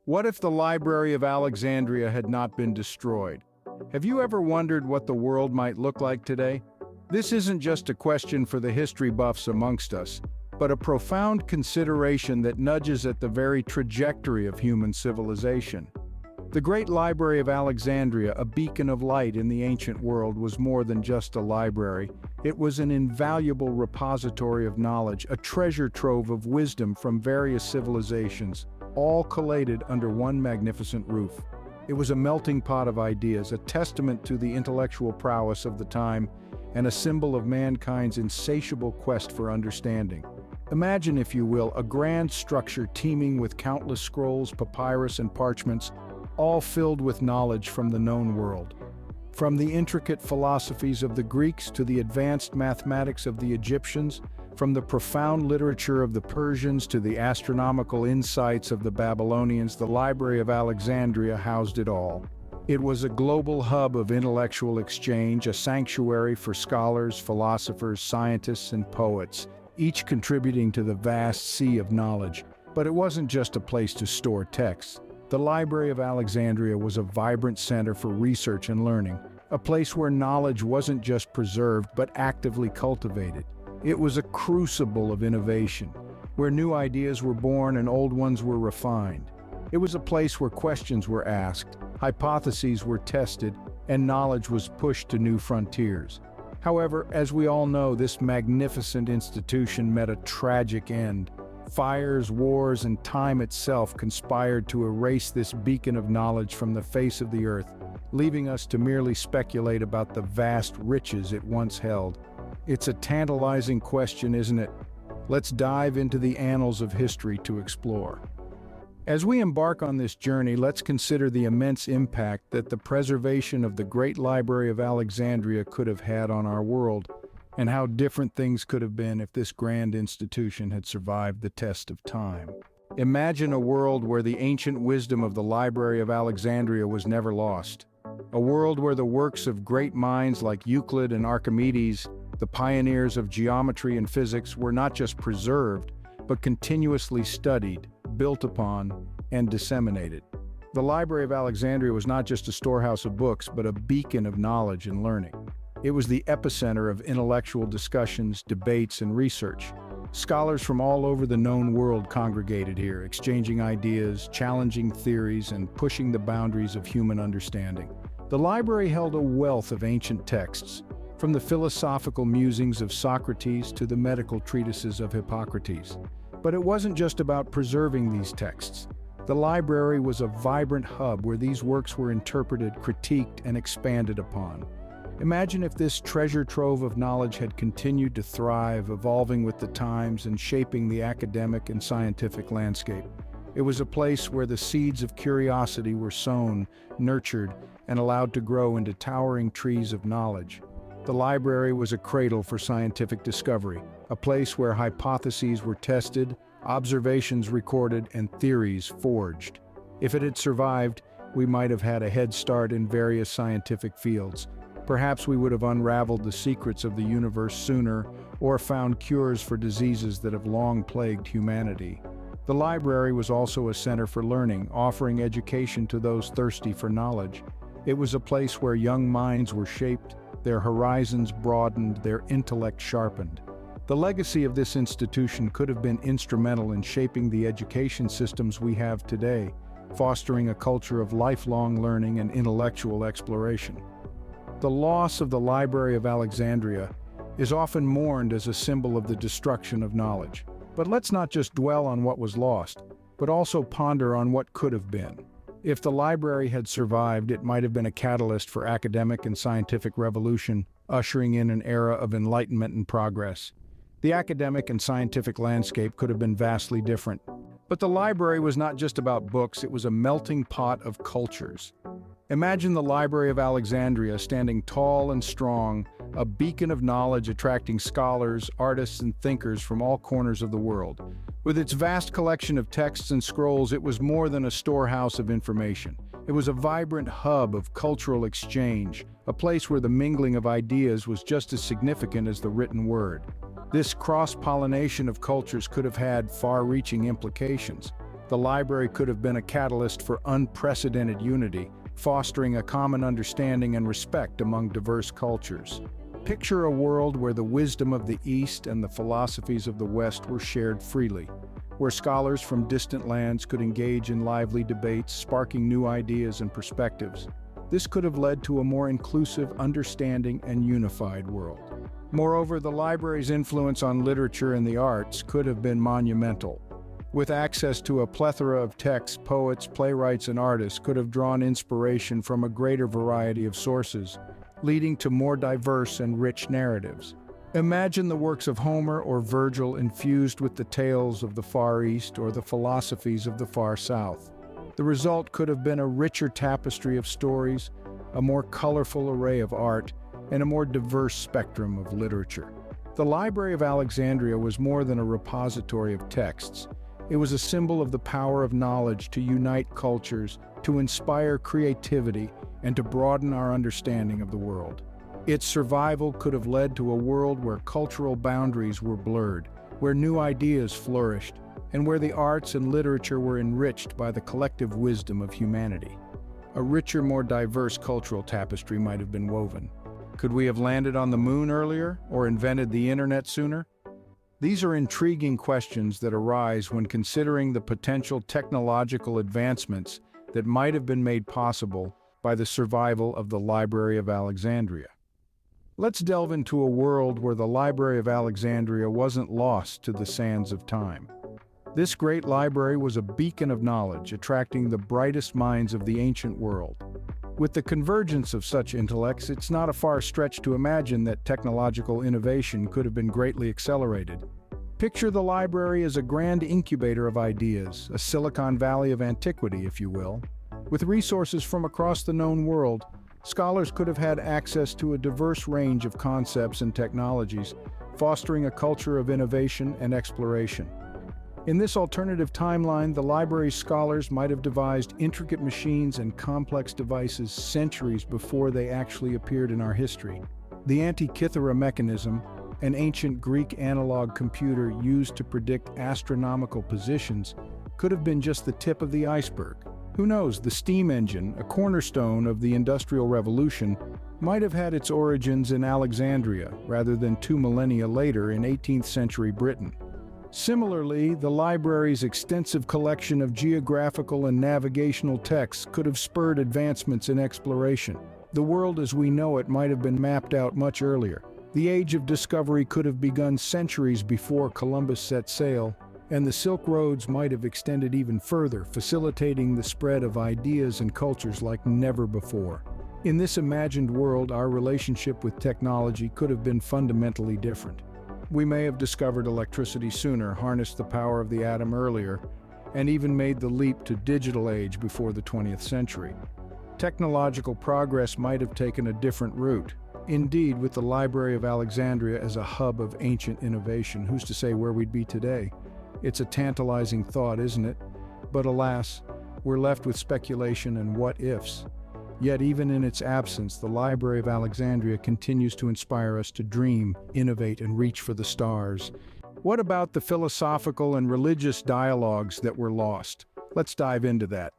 What if the Library of Alexandria had not been destroyed? Have you ever wondered what the world might look like today? This isn't just a question for the history buffs amongst us, but a profound consideration that nudges at the very trajectory of human civilization. The Great Library of Alexandria, a beacon of light in the ancient world, was more than just a library. It was an invaluable repository of knowledge, a treasure trove of wisdom from various civilizations, all collated under one magnificent roof. It was a melting pot of ideas, a testament to the intellectual prowess of the time, and a symbol of mankind's insatiable quest for understanding. Imagine, if you will, a grand structure teeming with countless scrolls, papyrus, and parchments, all filled with knowledge from the known world. From the intricate philosophies of the Greeks to the advanced mathematics of the Egyptians, from the profound literature of the Persians to the astronomical insights of the Babylonians, the Library of Alexandria housed it all. It was a global hub of intellectual exchange, a sanctuary for scholars, philosophers, scientists, and poets, each contributing to the vast sea of knowledge. But it wasn't just a place to store texts. The Library of Alexandria was a vibrant center for research and learning, a place where knowledge wasn't just preserved but actively cultivated. It was a crucible of innovation, where new ideas were born and old ones were refined. It was a place where questions were asked, hypotheses were tested, and knowledge was pushed to new frontiers. However, as we all know, this magnificent institution met a tragic end. Fires, wars, and time itself conspired to erase this beacon of knowledge from the face of the earth, leaving us to merely speculate about the vast riches it once held. It's a tantalizing question, isn't it? Let's dive into the annals of history to explore. As we embark on this journey, let's consider the immense impact that the preservation of the Great Library of Alexandria could have had on our world, and how different things could have been if this grand institution had survived the test of time. Imagine a world where the ancient wisdom of the Library of Alexandria was never lost. A world where the works of great minds like Euclid and Archimedes, the pioneers of geometry and physics, were not just preserved, but continuously studied, built upon, and disseminated. The Library of Alexandria was not just a storehouse of books, but a beacon of knowledge and learning. It was the epicenter of intellectual discussions, debates, and research. Scholars from all over the known world congregated here, exchanging ideas, challenging theories, and pushing the boundaries of human understanding. The library held a wealth of ancient texts, from the philosophical musings of Socrates to the medical treatises of Hippocrates. But it wasn't just about preserving these texts. The library was a vibrant hub where these works were interpreted, critiqued, and expanded upon. Imagine if this treasure trove of knowledge had continued to thrive, evolving with the times and shaping the academic and scientific landscape. It was a place where the seeds of curiosity were sown, nurtured, and allowed to grow into towering trees of knowledge. The library was a cradle for scientific discovery, a place where hypotheses were tested, observations recorded, and theories forged. If it had survived, we might have had a head start in various scientific fields. Perhaps we would have unraveled the secrets of the universe sooner, or found cures for diseases that have long plagued humanity. The library was also a center for learning, offering education to those thirsty for knowledge. It was a place where young minds were shaped, their horizons broadened, their intellect sharpened. The legacy of this institution could have been instrumental in shaping the education systems we have today, fostering a culture of lifelong learning and intellectual exploration. The loss of the Library of Alexandria is often mourned as a symbol of the destruction of knowledge. But let's not just dwell on what was lost, but also ponder on what could have been. If the library had survived, it might have been a catalyst for academic and scientific revolution, ushering in an era of enlightenment and progress. The academic and scientific landscape could have been vastly different. But the library was not just about books, it was a melting pot of cultures. Imagine the Library of Alexandria standing tall and strong, a beacon of knowledge attracting scholars, artists, and thinkers from all corners of the world. With its vast collection of texts and scrolls, it was more than a storehouse of information. It was a vibrant hub of cultural exchange, a place where the mingling of ideas was just as significant as the written word. This cross-pollination of cultures could have had far-reaching implications. The library could have been a catalyst for unprecedented unity, fostering a common understanding and respect among diverse cultures. Picture a world where the wisdom of the East and the philosophies of the West were shared freely, where scholars from distant lands could engage in lively debates, sparking new ideas and perspectives. This could have led to a more inclusive, understanding, and unified world. Moreover, the library's influence on literature and the arts could have been monumental. With access to a plethora of texts, poets, playwrights, and artists could have drawn inspiration from a greater variety of sources, leading to more diverse and rich narratives. Imagine the works of Homer or Virgil infused with the tales of the Far East or the philosophies of the Far South. The result could have been a richer tapestry of stories, a more colorful array of art, and a more diverse spectrum of literature. The Library of Alexandria was more than a repository of texts. It was a symbol of the power of knowledge to unite cultures, to inspire creativity, and to broaden our understanding of the world. Its survival could have led to a world where cultural boundaries were blurred, where new ideas flourished, and where the arts and literature were enriched by the collective wisdom of humanity. A richer, more diverse cultural tapestry might have been woven. Could we have landed on the moon earlier, or invented the internet sooner? These are intriguing questions that arise when considering the potential technological advancements that might have been made possible by the survival of the Library of Alexandria. Let's delve into a world where the Library of Alexandria wasn't lost to the sands of time. This great library was a beacon of knowledge, attracting the brightest minds of the ancient world. With the convergence of such intellects, it's not a far stretch to imagine that technological innovation could have been greatly accelerated. Picture the library as a grand incubator of ideas, a Silicon Valley of antiquity, if you will. With resources from across the known world, scholars could have had access to a diverse range of concepts and technologies, fostering a culture of innovation and exploration. In this alternative timeline, the library's scholars might have devised intricate machines and complex devices centuries before they actually appeared in our history. The Antikythera mechanism, an ancient Greek analog computer used to predict astronomical positions, could have been just the tip of the iceberg. Who knows, the steam engine, a cornerstone of the Industrial Revolution, might have had its origins in Alexandria rather than 2 millennia later in 18th century Britain. Similarly, the library's extensive collection of geographical and navigational texts could have spurred advancements in exploration. The world as we know it might have been mapped out much earlier. The age of discovery could have begun centuries before Columbus set sail, and the Silk Roads might have extended even further, facilitating the spread of ideas and cultures like never before. In this imagined world, our relationship with technology could have been fundamentally different. We may have discovered electricity sooner, harnessed the power of the atom earlier, and even made the leap to digital age before the 20th century. Technological progress might have taken a different route. Indeed, with the Library of Alexandria as a hub of ancient innovation, who's to say where we'd be today? It's a tantalizing thought, isn't it? But alas, we're left with speculation and what-ifs. Yet even in its absence, the Library of Alexandria continues to inspire us to dream, innovate, and reach for the stars. What about the philosophical and religious dialogues that were lost? Let's dive into that.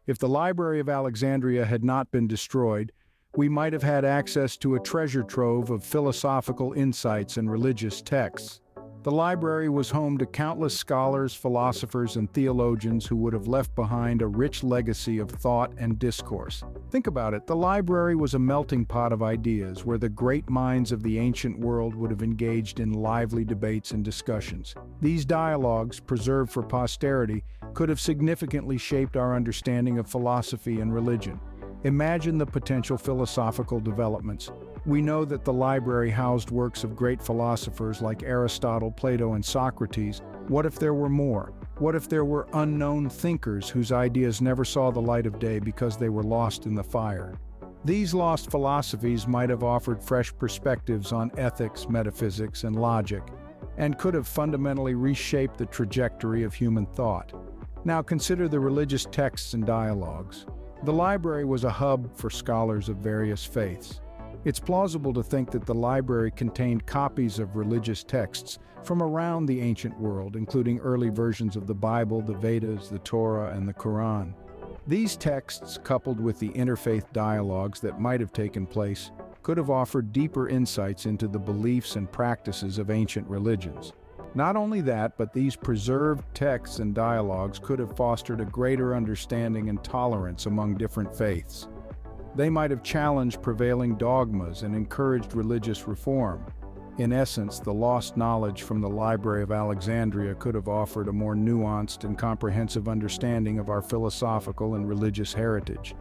If the Library of Alexandria had not been destroyed, we might have had access to a treasure trove of philosophical insights and religious texts. The library was home to countless scholars, philosophers, and theologians who would have left behind a rich legacy of thought and discourse. Think about it, the library was a melting pot of ideas where the great minds of the ancient world would have engaged in lively debates and discussions. These dialogues, preserved for posterity, could have significantly shaped our understanding of philosophy and religion. Imagine the potential philosophical developments. We know that the library housed works of great philosophers like Aristotle, Plato, and Socrates. What if there were more? What if there were unknown thinkers whose ideas never saw the light of day because they were lost in the fire? These lost philosophies might have offered fresh perspectives on ethics, metaphysics, and logic, and could have fundamentally reshaped the trajectory of human thought. Now consider the religious texts and dialogues. The library was a hub for scholars of various faiths. It's plausible to think that the library contained copies of religious texts from around the ancient world, including early versions of the Bible, the Vedas, the Torah, and the Quran. These texts, coupled with the interfaith dialogues that might have taken place, could have offered deeper insights into the beliefs and practices of ancient religions. Not only that, but these preserved texts and dialogues could have fostered a greater understanding and tolerance among different faiths. They might have challenged prevailing dogmas and encouraged religious reform. In essence, the lost knowledge from the Library of Alexandria could have offered a more nuanced and comprehensive understanding of our philosophical and religious heritage.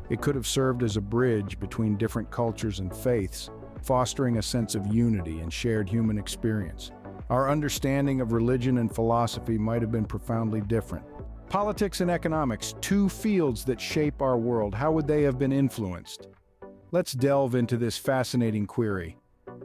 It could have served as a bridge between different cultures and faiths, fostering a sense of unity and shared human experience. Our understanding of religion and philosophy might have been profoundly different. Politics and economics, two fields that shape our world, how would they have been influenced? Let's delve into this fascinating query.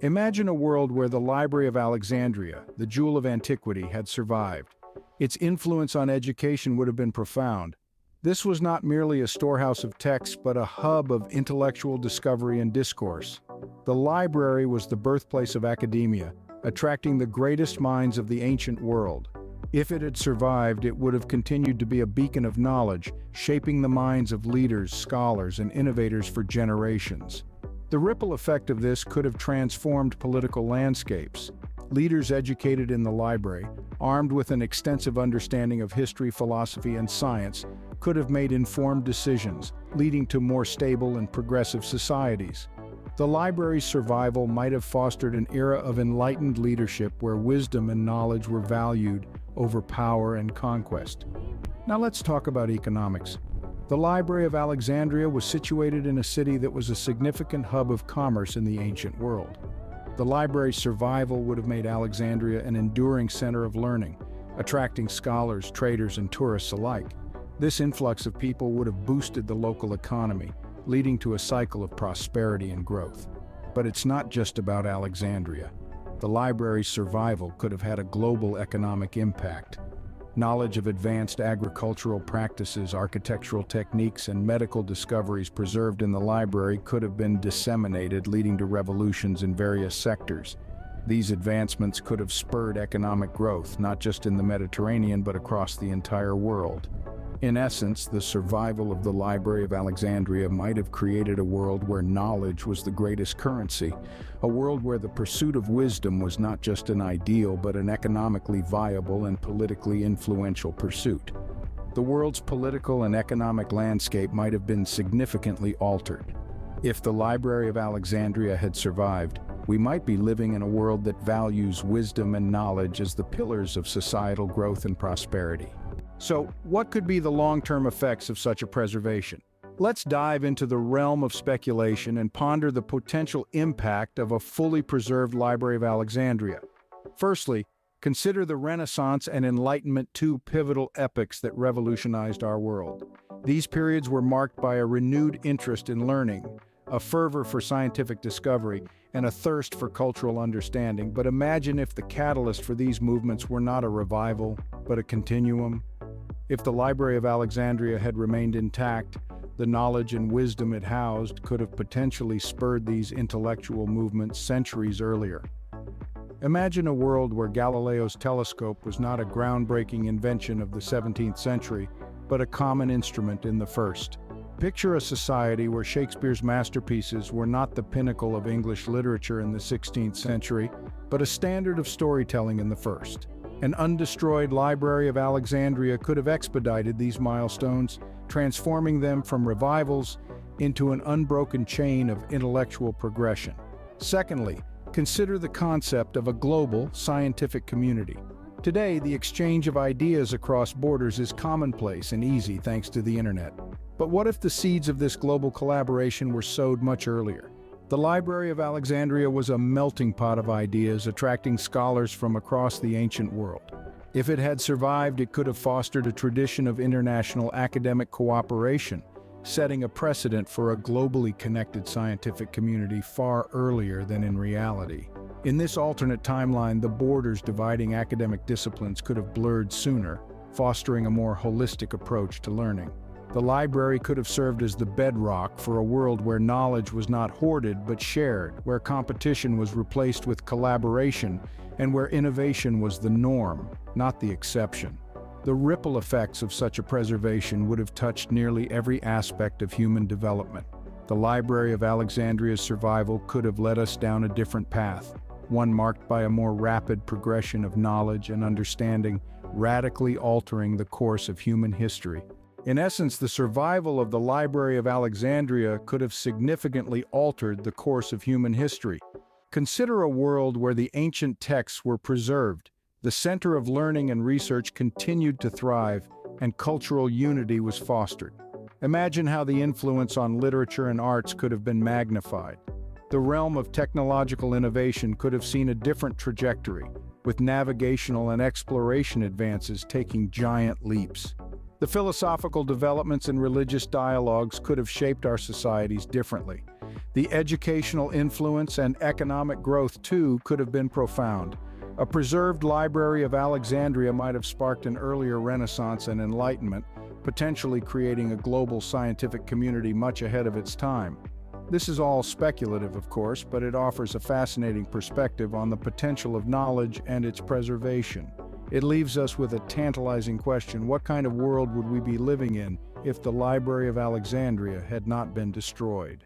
Imagine a world where the Library of Alexandria, the jewel of antiquity, had survived. Its influence on education would have been profound. This was not merely a storehouse of texts, but a hub of intellectual discovery and discourse. The library was the birthplace of academia, attracting the greatest minds of the ancient world. If it had survived, it would have continued to be a beacon of knowledge, shaping the minds of leaders, scholars, and innovators for generations. The ripple effect of this could have transformed political landscapes. Leaders educated in the library, armed with an extensive understanding of history, philosophy, and science, could have made informed decisions, leading to more stable and progressive societies. The library's survival might have fostered an era of enlightened leadership where wisdom and knowledge were valued over power and conquest. Now let's talk about economics. The Library of Alexandria was situated in a city that was a significant hub of commerce in the ancient world. The library's survival would have made Alexandria an enduring center of learning, attracting scholars, traders, and tourists alike. This influx of people would have boosted the local economy, leading to a cycle of prosperity and growth. But it's not just about Alexandria. The library's survival could have had a global economic impact. Knowledge of advanced agricultural practices, architectural techniques, and medical discoveries preserved in the library could have been disseminated, leading to revolutions in various sectors. These advancements could have spurred economic growth, not just in the Mediterranean, but across the entire world. In essence, the survival of the Library of Alexandria might have created a world where knowledge was the greatest currency, a world where the pursuit of wisdom was not just an ideal, but an economically viable and politically influential pursuit. The world's political and economic landscape might have been significantly altered. If the Library of Alexandria had survived, we might be living in a world that values wisdom and knowledge as the pillars of societal growth and prosperity. So, what could be the long-term effects of such a preservation? Let's dive into the realm of speculation and ponder the potential impact of a fully preserved Library of Alexandria. Firstly, consider the Renaissance and Enlightenment, two pivotal epochs that revolutionized our world. These periods were marked by a renewed interest in learning, a fervor for scientific discovery, and a thirst for cultural understanding. But imagine if the catalyst for these movements were not a revival, but a continuum. If the Library of Alexandria had remained intact, the knowledge and wisdom it housed could have potentially spurred these intellectual movements centuries earlier. Imagine a world where Galileo's telescope was not a groundbreaking invention of the 17th century, but a common instrument in the first. Picture a society where Shakespeare's masterpieces were not the pinnacle of English literature in the 16th century, but a standard of storytelling in the first. An undestroyed Library of Alexandria could have expedited these milestones, transforming them from revivals into an unbroken chain of intellectual progression. Secondly, consider the concept of a global scientific community. Today, the exchange of ideas across borders is commonplace and easy thanks to the internet. But what if the seeds of this global collaboration were sowed much earlier? The Library of Alexandria was a melting pot of ideas, attracting scholars from across the ancient world. If it had survived, it could have fostered a tradition of international academic cooperation, setting a precedent for a globally connected scientific community far earlier than in reality. In this alternate timeline, the borders dividing academic disciplines could have blurred sooner, fostering a more holistic approach to learning. The library could have served as the bedrock for a world where knowledge was not hoarded but shared, where competition was replaced with collaboration, and where innovation was the norm, not the exception. The ripple effects of such a preservation would have touched nearly every aspect of human development. The Library of Alexandria's survival could have led us down a different path, one marked by a more rapid progression of knowledge and understanding, radically altering the course of human history. In essence, the survival of the Library of Alexandria could have significantly altered the course of human history. Consider a world where the ancient texts were preserved, the center of learning and research continued to thrive, and cultural unity was fostered. Imagine how the influence on literature and arts could have been magnified. The realm of technological innovation could have seen a different trajectory, with navigational and exploration advances taking giant leaps. The philosophical developments and religious dialogues could have shaped our societies differently. The educational influence and economic growth, too, could have been profound. A preserved Library of Alexandria might have sparked an earlier Renaissance and Enlightenment, potentially creating a global scientific community much ahead of its time. This is all speculative, of course, but it offers a fascinating perspective on the potential of knowledge and its preservation. It leaves us with a tantalizing question: what kind of world would we be living in if the Library of Alexandria had not been destroyed?